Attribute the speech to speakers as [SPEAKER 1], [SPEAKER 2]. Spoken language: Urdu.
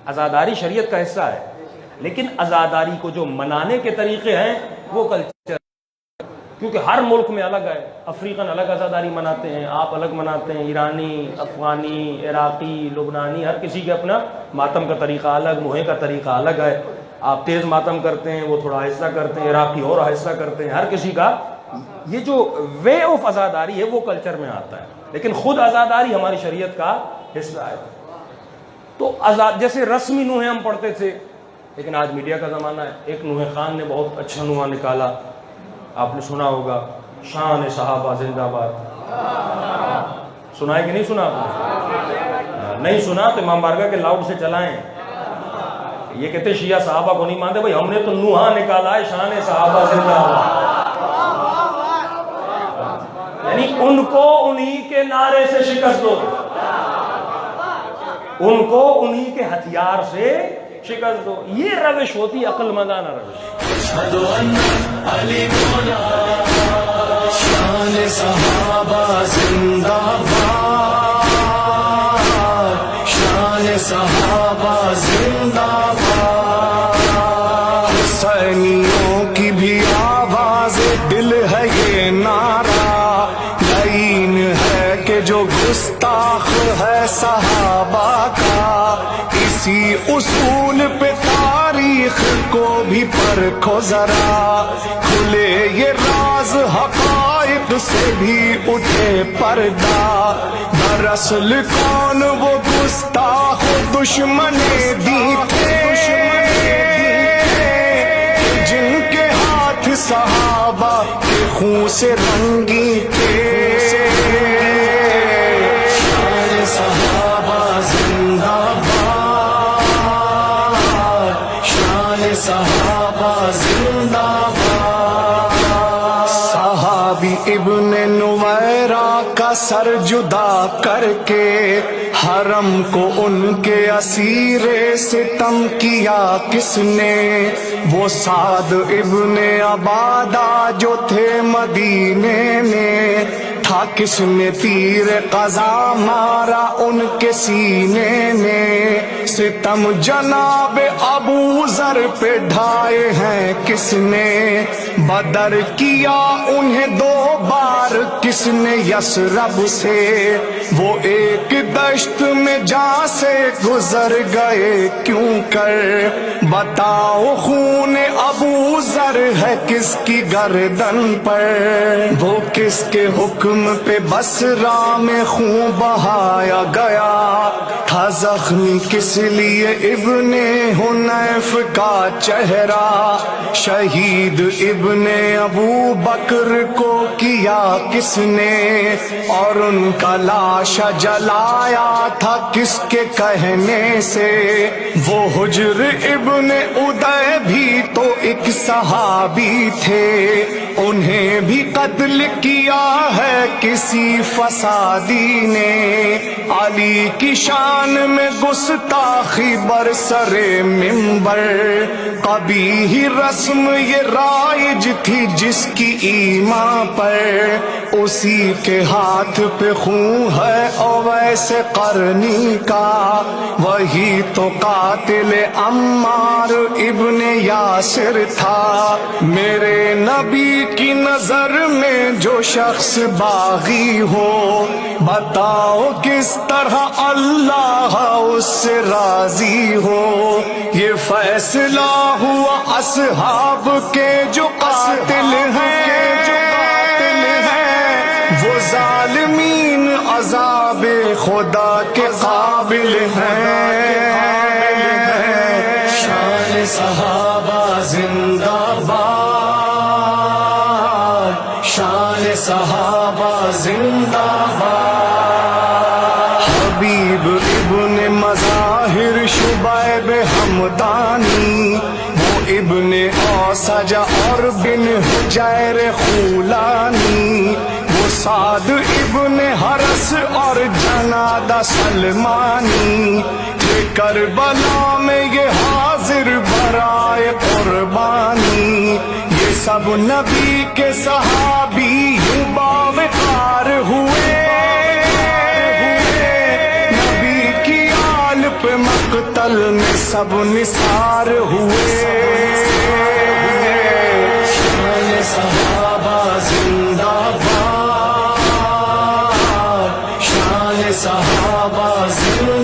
[SPEAKER 1] عزاداری شریعت کا حصہ ہے، لیکن عزاداری کو جو منانے کے طریقے ہیں وہ کلچر، کیونکہ ہر ملک میں الگ ہے. افریقن الگ عزاداری مناتے ہیں، آپ الگ مناتے ہیں، ایرانی، افغانی، عراقی، لبنانی، ہر کسی کے اپنا ماتم کا طریقہ الگ، نوحے کا طریقہ الگ ہے. آپ تیز ماتم کرتے ہیں، وہ تھوڑا آہستہ کرتے ہیں، عراقی اور آہستہ کرتے ہیں. ہر کسی کا یہ جو وے آف عزاداری ہے وہ کلچر میں آتا ہے، لیکن خود عزاداری ہماری شریعت کا حصہ ہے. تو جیسے رسمی نوحے ہم پڑھتے تھے، لیکن آج میڈیا کا زمانہ ہے. ایک نوحے خان نے بہت اچھا نوحہ نکالا، آپ نے سنا ہوگا، شان صحابہ زندہ باد. سنا ہے کہ نہیں سنا آپ نے؟ نہیں سنا تو امام بارگاہ کے لاؤڈ سے چلائیں. یہ کہتے شیعہ صحابہ کو نہیں مانتے، بھائی ہم نے تو نوحہ نکالا ہے، شان صحابہ زندہ باد. یعنی ان کو انہی کے نعرے سے شکست دو، ان کو انہی کے ہتھیار سے شکست دو. یہ روش ہوتی عقل مندانہ روش.
[SPEAKER 2] شان صحابہ زندہ باد، شان صحابہ زندہ باد. حسینیوں کی بھی آواز دل ہے یہ نعرہ، لعین ہے کہ جو گستاخ ہے صحابہ کا. اسی اصول پہ تاریخ کو بھی پرکھو ذرا، کھلے یہ راز حقائق سے بھی اٹھے پردہ. دراصل کون وہ گستاخ دشمن دی تھے جن کے ہاتھ صحابہ کے خون سے رنگی تھے. شان صحابہ زندہ باد، شان صحابہ زندہ باد. صحابی ابن نویرہ کا سر جدا کر کے حرم کو ان کے اسیر ستم کیا کس نے؟ وہ سعد ابن عبادہ جو تھے مدینے میں، تھا کس نے تیر قضا مارا ان کے سینے میں؟ ستم جناب ابو ذر پہ ڈھائے ہیں کس نے؟ بدر کیا انہیں 2 بار کس نے یثرب سے؟ وہ ایک دشت میں جان سے گزر گئے کیوں کر؟ بتاؤ خون ابو ذر ہے کس کی گردن پر؟ وہ کس کے حکم پہ بصرہ میں خون بہایا گیا تھا؟ زخمی کس لیے ابن حنیف کا چہرہ؟ شہید ابن ابو بکر کو کیا کس نے؟ اور ان کا لاشا جلایا تھا کس کے کہنے سے؟ وہ حجر ابن ادے بھی تو ایک صحابی تھے، انہیں بھی قتل کیا ہے کسی فسادی نے. علی کی شان میں گستاخی برسر منبر، قبیح رسم یہ رائج تھی جس کی ایمان پر. اسی کے ہاتھ پہ خون ہے اویس قرنی کا، وہی تو قاتل عمار ابن یاسر تھا. میرے نبی کی نظر میں جو شخص باغی ہو، بتاؤ کس طرح اللہ اس سے راضی ہو؟ یہ فیصلہ ہوا اصحاب کے جو قاتل ہیں، وہ ظالمین عذاب خدا کے قابل ہیں. شان صحابہ زندہ باد، شان صحابہ زندہ باد. حبیب ابن مظاہر شبیب حمدانی، وہ ابن اوسج اور بن حجیر خولانی، وہ سعد ابن حرس اور جنادہ سلمانی تھے. کربلا میں یہ حاضر برائے قربانی، یہ سب نبی کے صحابی یوں باوقار ہوئے. نبی کی آل پہ مقتل میں سب نثار ہوئے. شان صحابہ زندہ باد، شان صحابہ زندہ